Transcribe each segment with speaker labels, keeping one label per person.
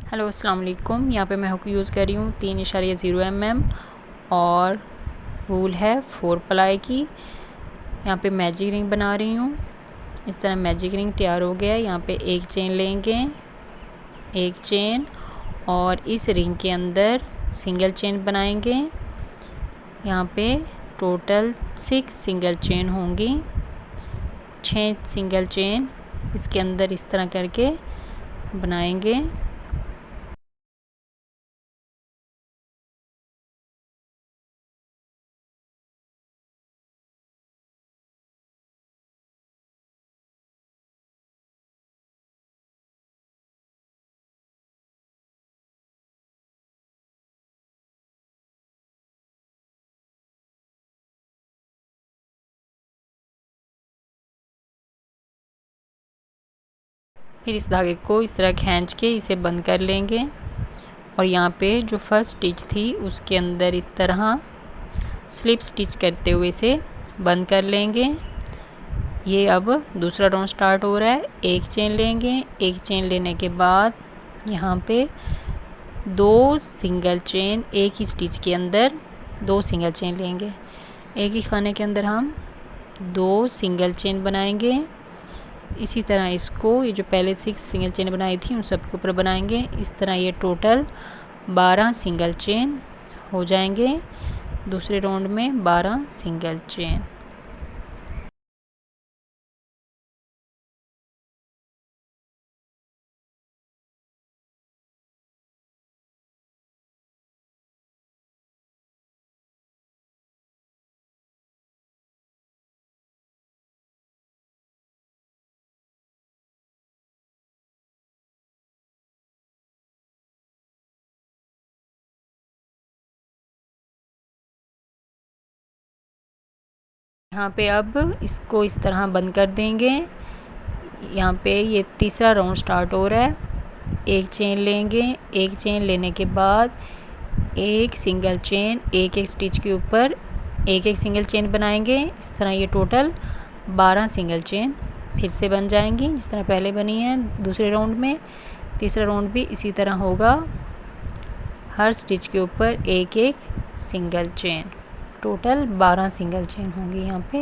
Speaker 1: Hello अस्सलाम वालेकुम। यहाँ पे मैं हुक यूज़ कर रही हूँ 3.0 mm और वूल है 4 प्लाई की। यहाँ पे मैजिक रिंग बना रही हूँ। इस तरह मैजिक रिंग तैयार हो गया है। यहाँ पे एक चेन लेंगे, एक चेन, और इस रिंग के अंदर सिंगल चेन बनाएंगे। यहाँ पे टोटल 6 सिंगल चेन होंगी, 6 सिंगल चेन इसके अंदर इस तरह करके बनाएंगे। फिर इस धागे को इस तरह खींच के इसे बंद कर लेंगे और यहाँ पे जो फर्स्ट स्टिच थी उसके अंदर इस तरह स्लिप स्टिच करते हुए इसे बंद कर लेंगे। ये अब दूसरा राउंड स्टार्ट हो रहा है। एक चेन लेंगे, एक चेन लेने के बाद यहाँ पे 2 सिंगल चेन एक ही स्टिच के अंदर 2 सिंगल चेन लेंगे। एक ही खाने के अंदर हम 2 सिंगल चेन बनाएंगे। इसी तरह इसको ये जो पहले 6 सिंगल चेन बनाई थी उन सब के ऊपर बनाएंगे। इस तरह ये टोटल 12 सिंगल चेन हो जाएंगे। दूसरे राउंड में 12 सिंगल चेन। यहाँ पे अब इसको इस तरह बंद कर देंगे। यहाँ पे ये तीसरा राउंड स्टार्ट हो रहा है। एक चेन लेंगे, एक चेन लेने के बाद एक सिंगल चेन एक एक स्टिच के ऊपर एक एक सिंगल चेन बनाएंगे। इस तरह ये टोटल 12 सिंगल चेन फिर से बन जाएंगी जिस तरह पहले बनी है दूसरे राउंड में। तीसरा राउंड भी इसी तरह होगा, हर स्टिच के ऊपर एक एक single chain. Total 12 single chain होंगी यहाँ पे।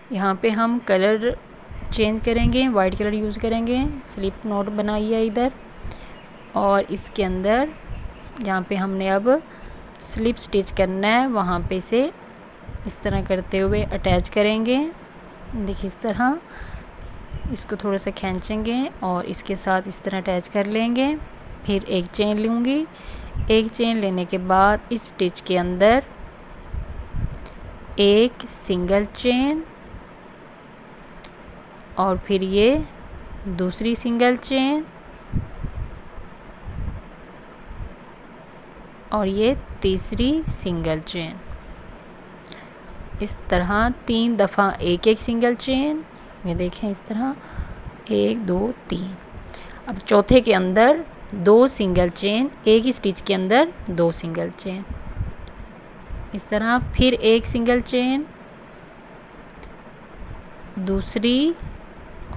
Speaker 1: यहाँ पे हम कलर चेंज करेंगे, वाइट कलर यूज़ करेंगे। स्लिप नॉट बनाई है इधर, और इसके अंदर जहाँ पे हमने अब स्लिप स्टिच करना है वहाँ पे से इस तरह करते हुए अटैच करेंगे। देखिए इस तरह इसको थोड़ा सा खींचेंगे और इसके साथ इस तरह अटैच कर लेंगे। फिर एक चेन लूँगी, एक चेन लेने के बाद इस स्टिच के अंदर एक सिंगल चेन और फिर ये दूसरी सिंगल चेन और ये तीसरी सिंगल चेन। इस तरह 3 दफ़ा एक एक सिंगल चेन। ये देखें इस तरह 1 2 3। अब चौथे के अंदर 2 सिंगल चेन एक ही स्टिच के अंदर 2 सिंगल चेन। इस तरह फिर एक सिंगल चेन, दूसरी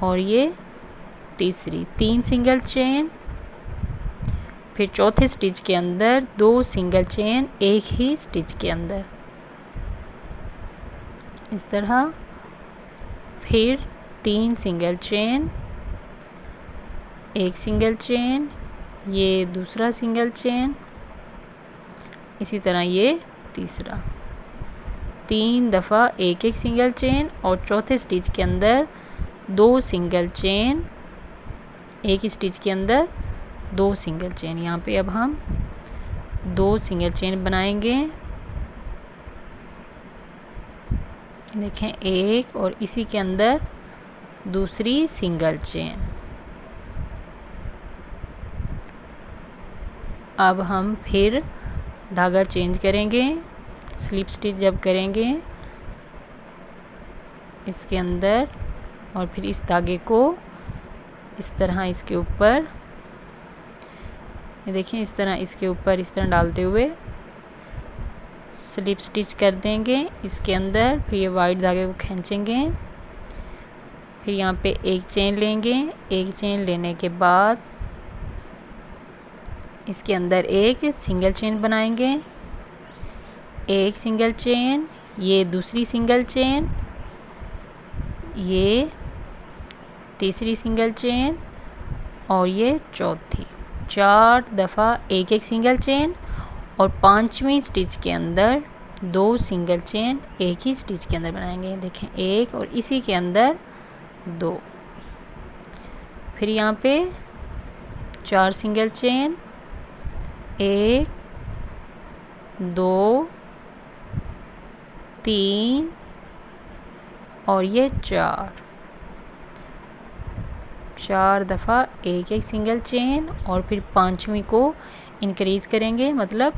Speaker 1: और ये तीसरी, 3 सिंगल चेन। फिर चौथे स्टिच के अंदर 2 सिंगल चेन एक ही स्टिच के अंदर इस तरह। फिर 3 सिंगल चेन, एक सिंगल चेन, ये दूसरा सिंगल चेन, इसी तरह ये तीसरा। 3 दफ़ा एक एक सिंगल चेन और चौथे स्टिच के अंदर 2 सिंगल चेन एक ही स्टिच के अंदर 2 सिंगल चेन। यहाँ पे अब हम 2 सिंगल चेन बनाएंगे। देखें एक, और इसी के अंदर दूसरी सिंगल चेन। अब हम फिर धागा चेंज करेंगे। स्लिप स्टिच जब करेंगे इसके अंदर, और फिर इस धागे को इस तरह इसके ऊपर, ये देखिए इस तरह इसके ऊपर इस तरह डालते हुए स्लिप स्टिच कर देंगे इसके अंदर। फिर ये वाइट धागे को खींचेंगे, फिर यहाँ पे एक चेन लेंगे। एक चेन लेने के बाद इसके अंदर एक सिंगल चेन बनाएंगे, एक सिंगल चेन, ये दूसरी सिंगल चेन, ये तीसरी सिंगल चेन और ये चौथी। 4 दफ़ा एक एक सिंगल चेन, और 5वीं स्टिच के अंदर 2 सिंगल चेन एक ही स्टिच के अंदर बनाएंगे। देखें एक, और इसी के अंदर 2। फिर यहाँ पे 4 सिंगल चेन, 1 2 3 और ये 4 दफ़ा एक एक सिंगल चेन, और फिर 5वीं को इंक्रीज़ करेंगे, मतलब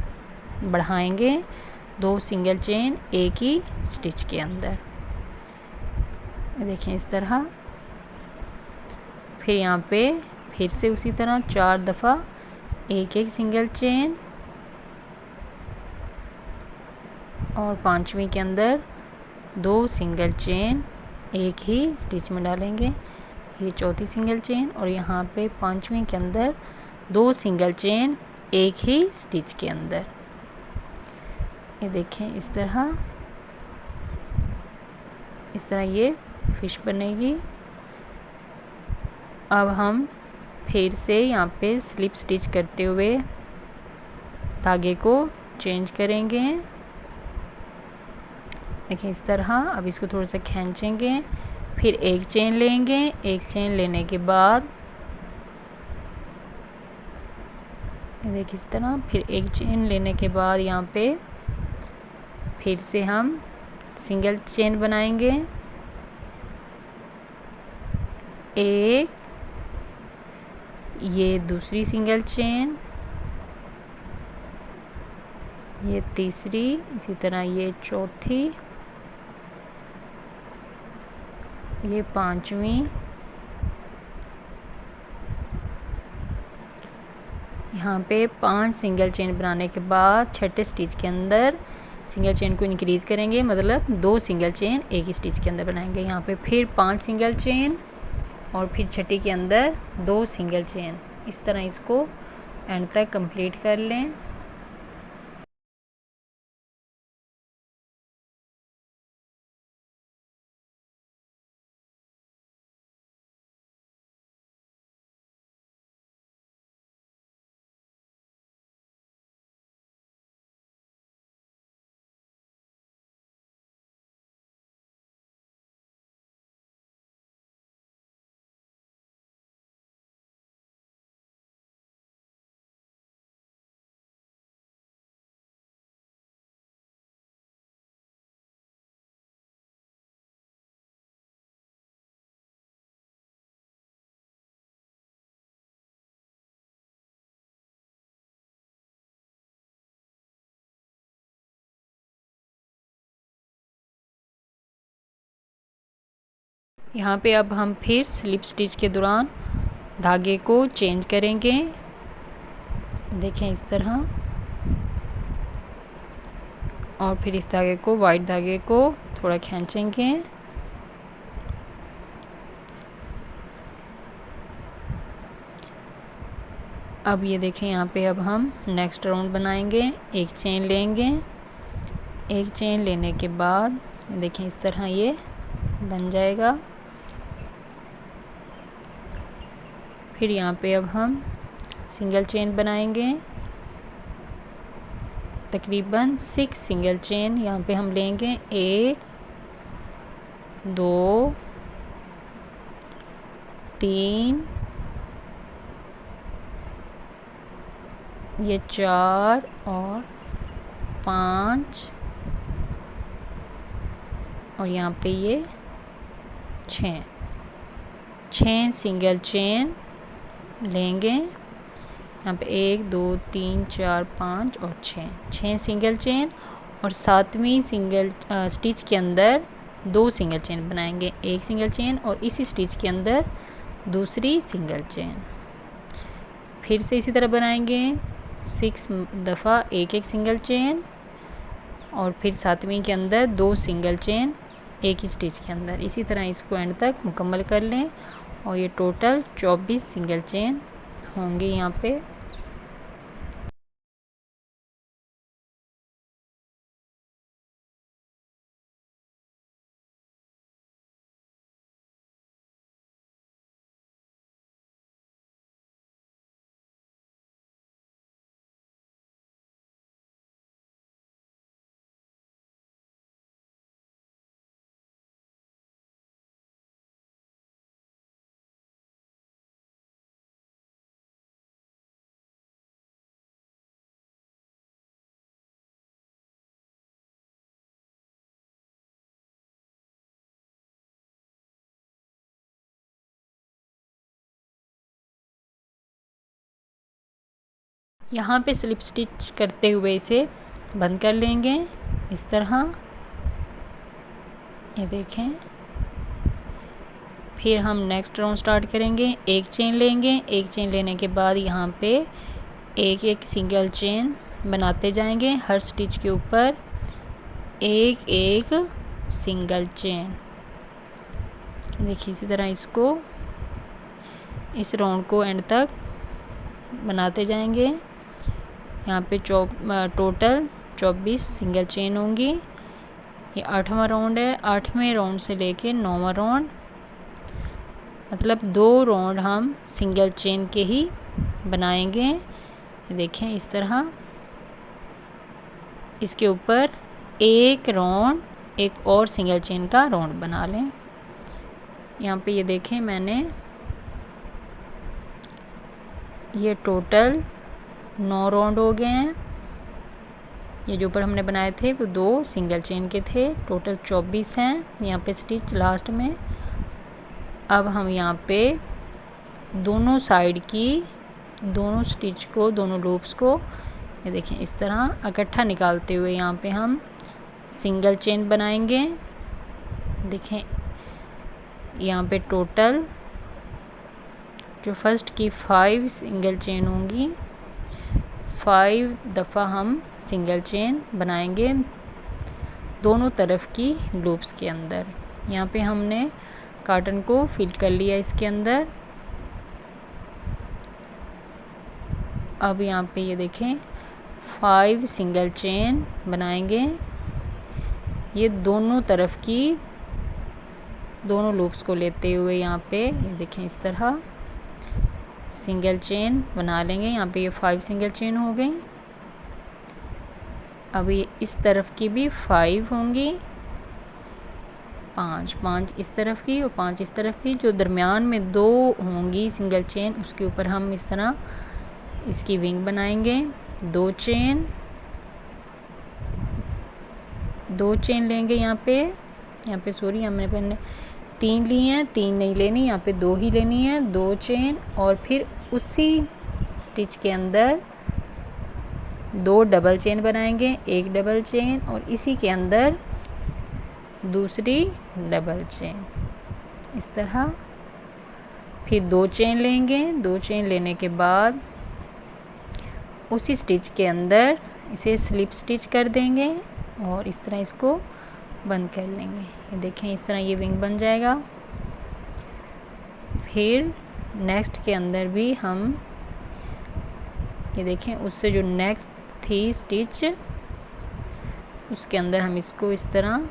Speaker 1: बढ़ाएंगे 2 सिंगल चेन एक ही स्टिच के अंदर। देखें इस तरह। फिर यहाँ पे फिर से उसी तरह 4 दफ़ा एक एक सिंगल चेन, और 5वीं के अंदर 2 सिंगल चेन एक ही स्टिच में डालेंगे, ये चौथी सिंगल चेन, और यहाँ पे 5वीं के अंदर 2 सिंगल चेन एक ही स्टिच के अंदर। ये देखें इस तरह ये फिश बनेगी। अब हम फिर से यहाँ पे स्लिप स्टिच करते हुए धागे को चेंज करेंगे। देखिए इस तरह। अब इसको थोड़ा सा खींचेंगे, फिर एक चेन लेंगे। एक चेन लेने के बाद देखिए इस तरह। फिर एक चेन लेने के बाद यहाँ पे फिर से हम सिंगल चेन बनाएंगे, एक, ये दूसरी सिंगल चेन, ये तीसरी, इसी तरह ये चौथी, ये 5वीं, यहाँ पे 5 सिंगल चेन बनाने के बाद छठे स्टिच के अंदर सिंगल चेन को इंक्रीज़ करेंगे, मतलब 2 सिंगल चेन एक ही स्टिच के अंदर बनाएंगे। यहाँ पे फिर 5 सिंगल चेन, और फिर छठी के अंदर 2 सिंगल चेन। इस तरह इसको एंड तक कंप्लीट कर लें। यहाँ पे अब हम फिर स्लिप स्टिच के दौरान धागे को चेंज करेंगे। देखें इस तरह, और फिर इस धागे को, वाइट धागे को थोड़ा खींचेंगे। अब ये देखें यहाँ पे अब हम नेक्स्ट राउंड बनाएंगे। एक चेन लेंगे। एक चेन लेने के बाद देखें इस तरह ये बन जाएगा। फिर यहाँ पे अब हम सिंगल चेन बनाएंगे, तकरीबन 6 सिंगल चेन यहाँ पे हम लेंगे। 1 2 3, ये 4 और 5, और यहाँ पे ये 6 सिंगल चेन लेंगे। यहाँ पे 1 2 3 4 5 और 6 सिंगल चेन, और 7वीं सिंगल स्टिच के अंदर 2 सिंगल चेन बनाएंगे, एक सिंगल चेन और इसी स्टिच के अंदर दूसरी सिंगल चेन। फिर से इसी तरह बनाएंगे 6 दफ़ा एक एक सिंगल चेन और फिर 7वीं के अंदर 2 सिंगल चेन एक ही स्टिच के अंदर। इसी तरह इसको एंड तक मुकम्मल कर लें और ये टोटल 24 सिंगल चेन होंगे यहाँ पे। यहाँ पे स्लिप स्टिच करते हुए इसे बंद कर लेंगे इस तरह, ये देखें। फिर हम नेक्स्ट राउंड स्टार्ट करेंगे, एक चेन लेंगे, एक चेन लेने के बाद यहाँ पे एक एक सिंगल चेन बनाते जाएंगे, हर स्टिच के ऊपर एक एक सिंगल चेन। देखिए इसी तरह इसको इस राउंड को एंड तक बनाते जाएंगे। यहाँ पे टोटल 24 सिंगल चेन होंगी। ये 8वां राउंड है, 8वें राउंड से लेके 9वां राउंड, मतलब 2 राउंड हम सिंगल चेन के ही बनाएंगे। देखें इस तरह इसके ऊपर एक राउंड एक और सिंगल चेन का राउंड बना लें। यहाँ पे ये देखें मैंने ये टोटल 9 राउंड हो गए हैं। ये जो ऊपर हमने बनाए थे वो 2 सिंगल चेन के थे, टोटल 24 हैं यहाँ पे स्टिच लास्ट में। अब हम यहाँ पे दोनों साइड की दोनों स्टिच को, दोनों लूप्स को ये देखें इस तरह इकट्ठा निकालते हुए यहाँ पे हम सिंगल चेन बनाएंगे। देखें यहाँ पे टोटल जो फर्स्ट की 5 सिंगल चेन होंगी, 5 दफ़ा हम सिंगल चेन बनाएंगे दोनों तरफ की लूप्स के अंदर। यहाँ पे हमने कॉटन को फिल कर लिया इसके अंदर। अब यहाँ पे ये देखें 5 सिंगल चेन बनाएंगे, ये दोनों तरफ की दोनों लूप्स को लेते हुए यहाँ पे ये देखें इस तरह सिंगल चेन बना लेंगे। यहाँ पे ये 5 सिंगल चेन हो गई। अब ये इस तरफ की भी 5 होंगी, 5 इस तरफ की और 5 इस तरफ की। जो दरमियान में 2 होंगी सिंगल चेन उसके ऊपर हम इस तरह इसकी विंग बनाएंगे। 2 चेन लेंगे यहाँ पे सॉरी हमने पहले 3 ली हैं, 3 नहीं लेनी, यहाँ पे 2 ही लेनी है। 2 चेन और फिर उसी स्टिच के अंदर 2 डबल चेन बनाएंगे, एक डबल चेन और इसी के अंदर दूसरी डबल चेन इस तरह। फिर 2 चेन लेंगे, 2 चेन लेने के बाद उसी स्टिच के अंदर इसे स्लिप स्टिच कर देंगे और इस तरह इसको बंद कर लेंगे। ये देखें इस तरह ये विंग बन जाएगा। फिर नेक्स्ट के अंदर भी हम ये देखें उससे जो नेक्स्ट थी स्टिच उसके अंदर हम इसको इस तरह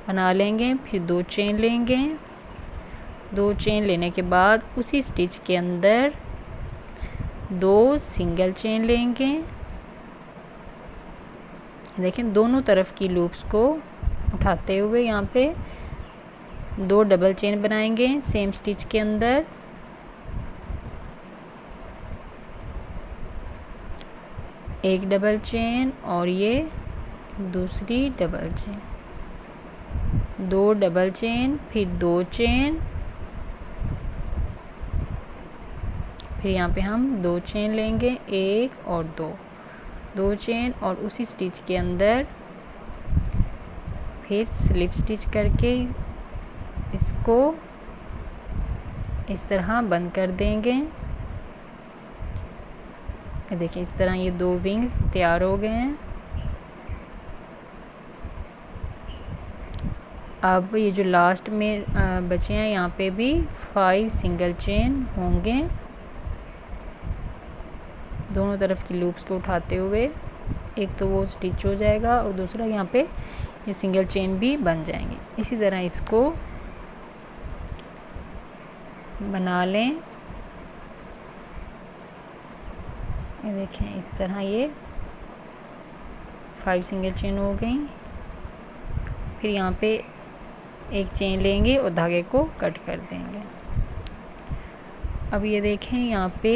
Speaker 1: बना लेंगे। फिर 2 चेन लेंगे, 2 चेन लेने के बाद उसी स्टिच के अंदर 2 सिंगल चेन लेंगे। देखें दोनों तरफ की लूप्स को उठाते हुए यहाँ पे 2 डबल चेन बनाएंगे सेम स्टिच के अंदर। एक डबल चेन और ये दूसरी डबल चेन, 2 डबल चेन, फिर 2 चेन, फिर यहाँ पे हम 2 चेन लेंगे, 1 और 2, 2 चेन और उसी स्टिच के अंदर फिर स्लिप स्टिच करके इसको इस तरह बंद कर देंगे। देखिए इस तरह ये 2 विंग्स तैयार हो गए हैं। अब ये जो लास्ट में बचे हैं यहाँ पे भी 5 सिंगल चेन होंगे, दोनों तरफ की लूप्स को उठाते हुए। एक तो वो स्टिच हो जाएगा और दूसरा यहाँ पे ये सिंगल चेन भी बन जाएंगे। इसी तरह इसको बना लें। ये देखें इस तरह ये 5 सिंगल चेन हो गई। फिर यहाँ पे एक चेन लेंगे और धागे को कट कर देंगे। अब ये देखें यहाँ पे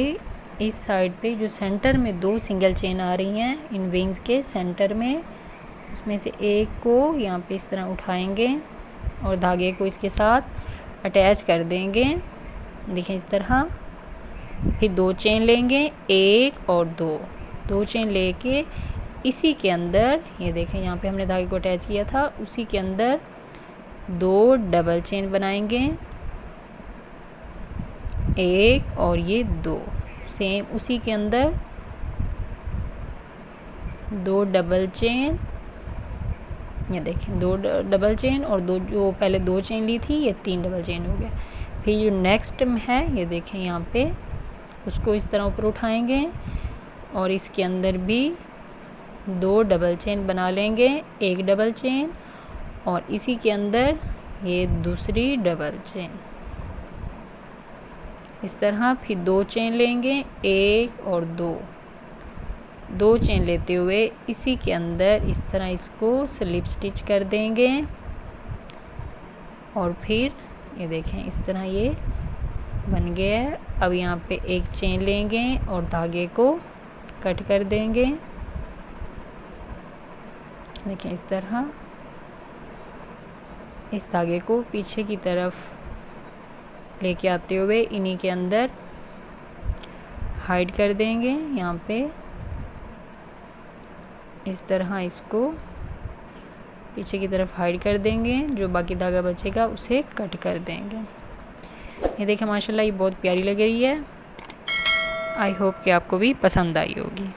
Speaker 1: इस साइड पे जो सेंटर में 2 सिंगल चेन आ रही हैं इन विंग्स के सेंटर में, उसमें से एक को यहाँ पे इस तरह उठाएंगे और धागे को इसके साथ अटैच कर देंगे। देखें इस तरह। फिर 2 चेन लेंगे, 1 और 2 चेन लेके इसी के अंदर, ये देखें यहाँ पे हमने धागे को अटैच किया था, उसी के अंदर 2 डबल चेन बनाएंगे, 1 और ये 2, सेम उसी के अंदर 2 डबल चेन। ये देखें 2 डबल चेन और 2 जो पहले 2 चेन ली थी ये 3 डबल चेन हो गया। फिर जो नेक्स्ट में है ये देखें यहाँ पे, उसको इस तरह ऊपर उठाएंगे और इसके अंदर भी 2 डबल चेन बना लेंगे, 1 डबल चेन और इसी के अंदर ये दूसरी डबल चेन। इस तरह फिर 2 चेन लेंगे, 1 और 2 चेन लेते हुए इसी के अंदर इस तरह इसको स्लिप स्टिच कर देंगे और फिर ये देखें इस तरह ये बन गया है। अब यहाँ पे एक चेन लेंगे और धागे को कट कर देंगे। देखें इस तरह इस धागे को पीछे की तरफ लेके आते हुए इन्हीं के अंदर हाइड कर देंगे। यहाँ पे इस तरह इसको पीछे की तरफ हाइड कर देंगे, जो बाकी धागा बचेगा उसे कट कर देंगे। ये देखें माशाल्लाह ये बहुत प्यारी लग रही है। आई होप कि आपको भी पसंद आई होगी।